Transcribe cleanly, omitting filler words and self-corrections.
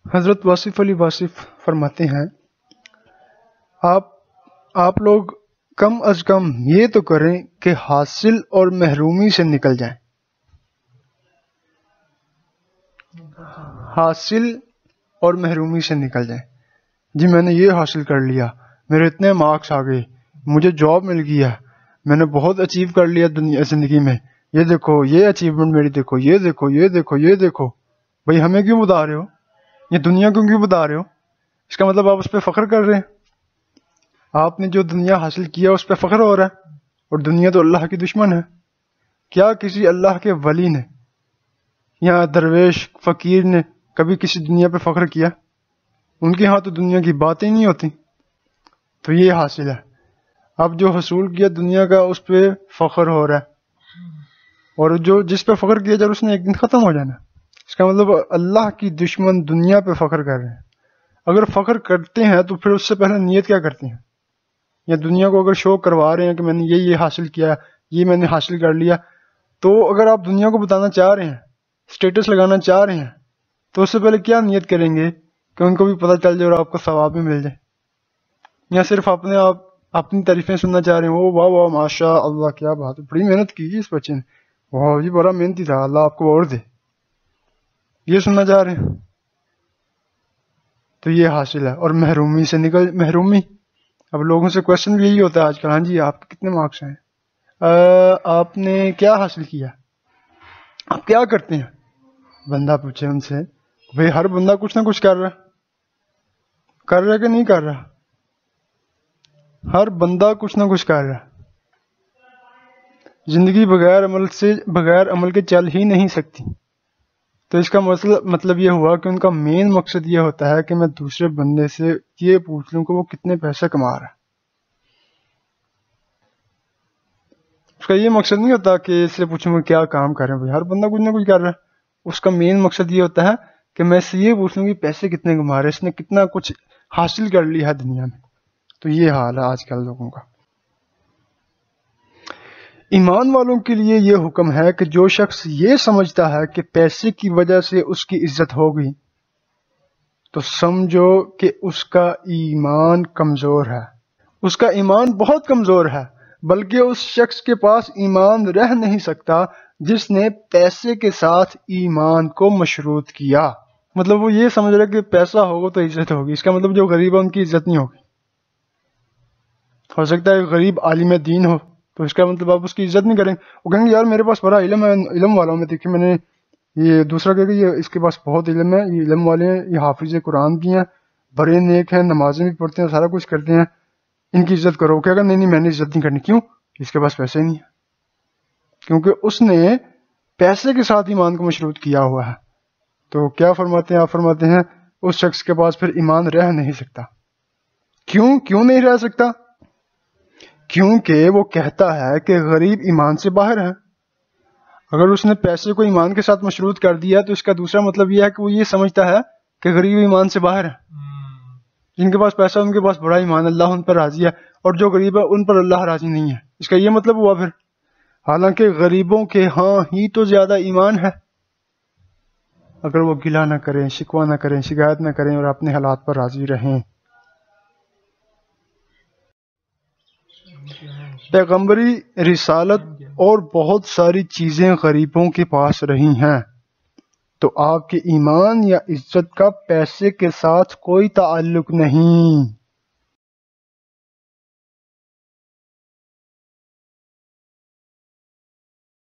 حضرت واصف علی واصف فرماتے ہیں آپ لوگ کم از کم یہ تو کریں کہ حاصل اور محرومی سے نکل جائیں. حاصل اور محرومی سے نکل جائیں. جی میں نے یہ حاصل کر لیا، میرے اتنے مارکس آ گئے، مجھے جاب مل گیا، میں نے بہت اچیو کر لیا دنیا زندگی میں، یہ دیکھو یہ اچیومنٹ میری، دیکھو یہ دیکھو یہ دیکھو یہ دیکھو. بھئی ہمیں کیوں بتا رہے ہو؟ یہ دنیا کو کیوں بتا رہے ہو؟ اس کا مطلب آپ اس پہ فخر کر رہے ہیں. آپ نے جو دنیا حاصل کیا اس پہ فخر ہو رہا ہے، اور دنیا تو اللہ کی دشمن ہے. کیا کسی اللہ کے ولی نے یا درویش فقیر نے کبھی کسی دنیا پہ فخر کیا؟ ان کے ہاں تو دنیا کی باتیں نہیں ہوتی. تو یہ حاصل ہے. اب جو حصول کیا دنیا کا اس پہ فخر ہو رہا ہے، اور جو جس پہ فخر کیا جائے اس نے ایک دن ختم ہو جانا. اس کا مطلب اللہ کی دشمن دنیا پہ فخر کر رہے ہیں. اگر فخر کرتے ہیں تو پھر اس سے پہلے نیت کیا کرتے ہیں؟ یا دنیا کو اگر شو کروا رہے ہیں کہ میں نے یہ حاصل کیا، یہ میں نے حاصل کر لیا، تو اگر آپ دنیا کو بتانا چاہ رہے ہیں، سٹیٹس لگانا چاہ رہے ہیں، تو اس سے پہلے کیا نیت کریں گے کہ ان کو بھی پتہ چل جائے اور آپ کو ثواب بھی مل جائے؟ یا صرف اپنی تعریفیں سننا چاہ رہے ہیں؟ وہ واہ واہ ماشاء اللہ کیا بات ہے، بڑی محنت کی اس بچے نے، واہ جی بڑا محنتی تھا، اللہ آپ کو اور دے، یہ سننا چاہ رہے ہیں؟ تو یہ حاصل ہے. اور محرومی سے محرومی، اب لوگوں سے کوشچن بھی یہی ہوتا ہے آج کل، ہاں جی آپ کے کتنے مارکس ہیں، آپ نے کیا حاصل کیا، آپ کیا کرتے ہیں؟ بندہ پوچھے ان سے، بھئی ہر بندہ کچھ نہ کچھ کر رہا ہے کہ نہیں کر رہا؟ ہر بندہ کچھ نہ کچھ کر رہا ہے. زندگی بغیر عمل کے چل ہی نہیں سکتی. تو اس کا مطلب یہ ہوا کہ ان کا مین مقصد یہ ہوتا ہے کہ میں دوسرے بندے سے یہ پوچھ لوں کہ وہ کتنے پیسے کما رہا ہے. اس کا یہ مقصد نہیں ہوتا کہ اس سے پوچھوں کہ کیا کام کر رہے ہیں. بھائی ہر بندہ کچھ نہ کچھ کر رہا ہے. اس کا مین مقصد یہ ہوتا ہے کہ میں اس سے یہ پوچھ لوں کہ پیسے کتنے کما رہے ہیں، اس نے کتنا کچھ حاصل کر لیا ہے دنیا میں. تو یہ حال ہے آج کل لوگوں کا. ایمان والوں کے لیے یہ حکم ہے کہ جو شخص یہ سمجھتا ہے کہ پیسے کی وجہ سے اس کی عزت ہوگی تو سمجھو کہ اس کا ایمان کمزور ہے. اس کا ایمان بہت کمزور ہے، بلکہ اس شخص کے پاس ایمان رہ نہیں سکتا جس نے پیسے کے ساتھ ایمان کو مشروط کیا. مطلب وہ یہ سمجھ رہا ہے کہ پیسہ ہوگا تو عزت ہوگی. اس کا مطلب جو غریب ہے ان کی عزت نہیں ہوگی. ہو سکتا ہے غریب عالم دین ہو تو اس کا مطلب آپ اس کی عزت نہیں کریں. وہ کہیں گے یار میرے پاس بڑا علم ہے، علم والا ہوں میں. دیکھیے میں نے یہ دوسرا کہے گا یہ اس کے پاس بہت علم ہے، یہ علم والے ہیں، یہ حافظ قرآن بھی ہیں، بڑے نیک ہیں، نمازیں بھی پڑھتے ہیں، سارا کچھ کرتے ہیں، ان کی عزت کرو. کہے گا نہیں میں نے عزت نہیں کرنی. کیوں؟ اس کے پاس پیسے نہیں ہیں. کیونکہ اس نے پیسے کے ساتھ ایمان کو مشروط کیا ہوا ہے. تو کیا فرماتے ہیں آپ؟ فرماتے ہیں اس شخص کے پاس پھر ایمان رہ نہیں سکتا. کیوں نہیں رہ سکتا؟ کیونکہ وہ کہتا ہے کہ غریب ایمان سے باہر ہے. اگر اس نے پیسے کو ایمان کے ساتھ مشروط کر دیا تو اس کا دوسرا مطلب یہ ہے کہ وہ یہ سمجھتا ہے کہ غریب ایمان سے باہر ہے. جن کے پاس پیسہ ان کے پاس بڑا ایمان، اللہ ان پر راضی ہے، اور جو غریب ہے ان پر اللہ راضی نہیں ہے. اس کا یہ مطلب ہوا پھر. حالانکہ غریبوں کے ہاں ہی تو زیادہ ایمان ہے. اگر وہ گلہ نہ کریں، شکوہ نہ کریں، شکایت نہ کریں اور اپنے حالات پر راضی رہیں. پیغمبری، رسالت اور بہت ساری چیزیں غریبوں کے پاس رہی ہیں، تو آپ کے ایمان یا عزت کا پیسے کے ساتھ کوئی تعلق نہیں.